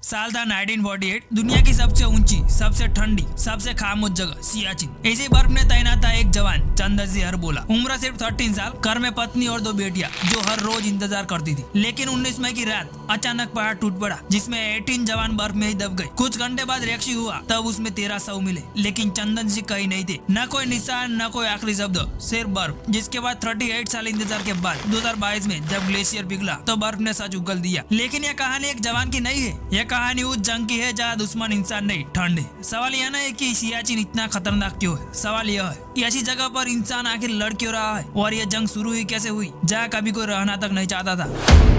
साल था 1948। दुनिया की सबसे ऊंची, सबसे ठंडी, सबसे खामोश जगह सियाचिन। ऐसे बर्फ में तैनात था एक जवान चंदन हर बोला। उम्र सिर्फ 13 साल, घर में पत्नी और 2 बेटियां जो हर रोज इंतजार करती थी। लेकिन 19 मई की रात अचानक पहाड़ टूट पड़ा, जिसमें 18 जवान बर्फ में ही दब गए। कुछ घंटे बाद रेस्क्यू हुआ, तब उसमें 13 शव मिले, लेकिन चंदन सिंह कहीं नहीं थे। न कोई निशान, न कोई आखिरी शब्द, सिर्फ बर्फ। जिसके बाद 38 साल इंतजार के बाद 2022 में जब ग्लेशियर पिघला तो बर्फ ने सच उगल दिया। लेकिन यह कहानी एक जवान की नहीं है, यह कहानी उस जंग की है जहाँ दुश्मन इंसान नहीं, ठंड है। सवाल यह नहीं है कि सियाचिन इतना खतरनाक क्यों है, सवाल यह है कि ऐसी जगह पर इंसान आखिर लड़ क्यों रहा है, और यह जंग शुरू ही कैसे हुई जहाँ कभी कोई रहना तक नहीं चाहता था।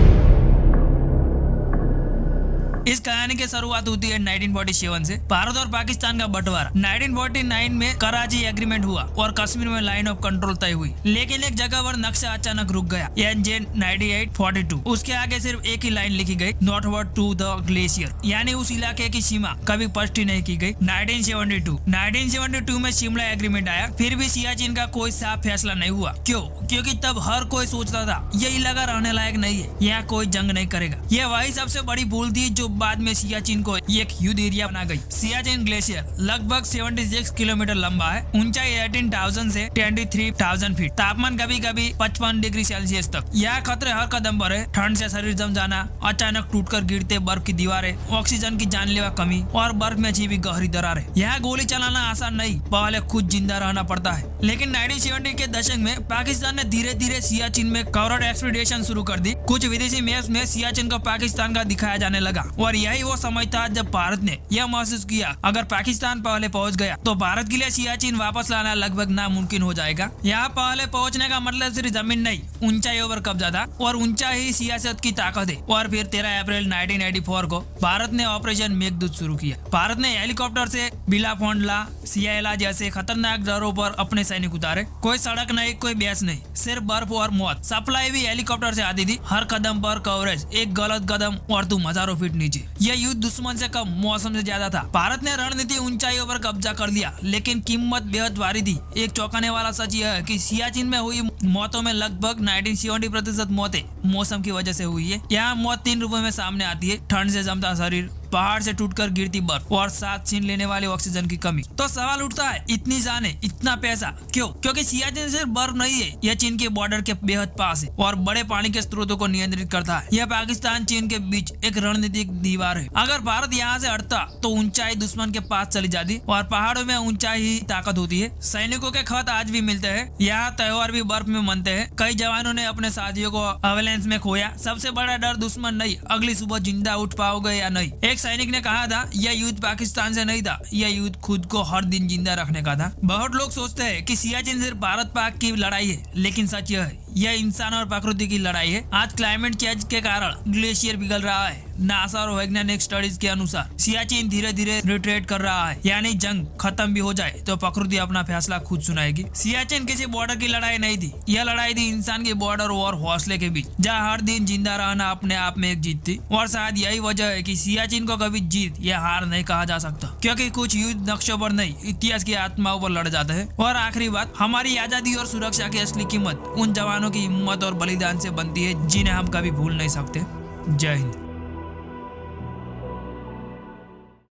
इस कहानी की शुरुआत होती है 1947 से। भारत और पाकिस्तान का बंटवारा। 1949 में कराची एग्रीमेंट हुआ और कश्मीर में लाइन ऑफ कंट्रोल तय हुई। लेकिन एक जगह पर नक्शा अचानक रुक गया, NJ 9842। उसके आगे सिर्फ एक ही लाइन लिखी गई, नॉर्थवर्ड टू द ग्लेशियर, यानी उस इलाके की सीमा कभी स्पष्ट नहीं की गई। 1972 में शिमला एग्रीमेंट आया, फिर भी सियाचिन का कोई साफ फैसला नहीं हुआ। क्यों? क्योंकि तब हर कोई सोचता था ये इलाका रहने लायक नहीं है, यहाँ कोई जंग नहीं करेगा। यह वही सबसे बड़ी भूल थी जो बाद में सियाचिन को एक युद्ध एरिया बना गई। सियाचिन ग्लेशियर लगभग 76 किलोमीटर लंबा है, ऊंचाई 18,000 से 23,000 फीट, तापमान कभी कभी 55 डिग्री सेल्सियस तक। यहाँ खतरे हर कदम पर है, ठंड से शरीर जम जाना, अचानक टूटकर गिरते बर्फ की दीवारें, ऑक्सीजन की जानलेवा कमी और बर्फ में छिपी गहरी दरारें। यहाँ गोली चलाना आसान नहीं, पहले खुद जिंदा रहना पड़ता है। लेकिन 1970 के दशक में पाकिस्तान ने धीरे धीरे सियाचिन में कवरेड एक्सपीडिशन शुरू कर दी। कुछ विदेशी मैप्स में सियाचिन को पाकिस्तान का दिखाया जाने लगा, और यही वो समय था जब भारत ने यह महसूस किया अगर पाकिस्तान पहले पहुंच गया तो भारत के लिए सियाचिन वापस लाना लगभग नामुमकिन हो जाएगा। यहाँ पहले पहुंचने का मतलब सिर्फ जमीन नहीं, ऊंचाई पर कब्जा था, और ऊंचाई ही सियासत की ताकत है। और फिर 13 अप्रैल 1984 को भारत ने ऑपरेशन मेघदूत शुरू किया। भारत ने हेलीकॉप्टर से बिलाफोंडला, सियाला जैसे खतरनाक जगहों पर अपने सैनिक उतारे। कोई सड़क नहीं, कोई बेस नहीं, सिर्फ बर्फ और मौत। सप्लाई भी हेलीकॉप्टर से आती थी, हर कदम पर कवरेज, एक गलत कदम और तुम हजारों फीट नीचे। यह युद्ध दुश्मन से कम, मौसम से ज्यादा था। भारत ने रणनीति ऊंचाइयों पर कब्जा कर लिया, लेकिन कीमत बेहद भारी थी। एक चौंकाने वाला सच यह है कि सियाचिन में हुई मौतों में लगभग 70% मौतें मौसम की वजह से हुई है। यहाँ मौत 3 रूपों में सामने आती है, ठंड से जमता शरीर, पहाड़ से टूटकर गिरती बर्फ, और साथ छीन लेने वाले ऑक्सीजन की कमी। तो सवाल उठता है, इतनी जाने, इतना पैसा क्यों? क्योंकि सियाचिन सिर्फ बर्फ नहीं है, यह चीन के बॉर्डर के बेहद पास है और बड़े पानी के स्रोतों को नियंत्रित करता है। यह पाकिस्तान चीन के बीच एक रणनीतिक दीवार है। अगर भारत यहाँ से हटता तो ऊंचाई दुश्मन के पास चली जाती, और पहाड़ों में ऊंचाई ही ताकत होती है। सैनिकों के खत आज भी मिलते हैं, यहाँ त्योहार भी बर्फ में मनते हैं। कई जवानों ने अपने साथियों को अवेलेंस में खोया। सबसे बड़ा डर दुश्मन नहीं, अगली सुबह जिंदा उठ पाओगे या नहीं। एक सैनिक ने कहा था, यह युद्ध पाकिस्तान से नहीं था, यह युद्ध खुद को हर दिन जिंदा रखने का था। बहुत लोग सोचते हैं कि सियाचिन सिर्फ भारत पाक की लड़ाई है, लेकिन सच यह है, यह इंसान और प्रकृति की लड़ाई है। आज क्लाइमेट चेंज के कारण ग्लेशियर पिघल रहा है। नासा और वैज्ञानिक स्टडीज के अनुसार सियाचिन धीरे धीरे रिट्रेट कर रहा है, यानी जंग खत्म भी हो जाए तो प्रकृति अपना फैसला खुद सुनाएगी। सियाचिन किसी बॉर्डर की लड़ाई नहीं थी, यह लड़ाई थी इंसान के बॉर्डर और हौसले के बीच, जहाँ हर दिन जिंदा रहना अपने आप में एक जीत थी। और शायद यही वजह है कि सियाचिन को कभी जीत या हार नहीं कहा जा सकता, क्योंकि कुछ युद्ध नक्शों पर नहीं, इतिहास की आत्माओं पर लड़ जाते हैं। और आखिरी बात, हमारी आजादी और सुरक्षा की असली कीमत उन जवानों की हिम्मत और बलिदान से बनती है, जिन्हें हम कभी भूल नहीं सकते। जय हिंद।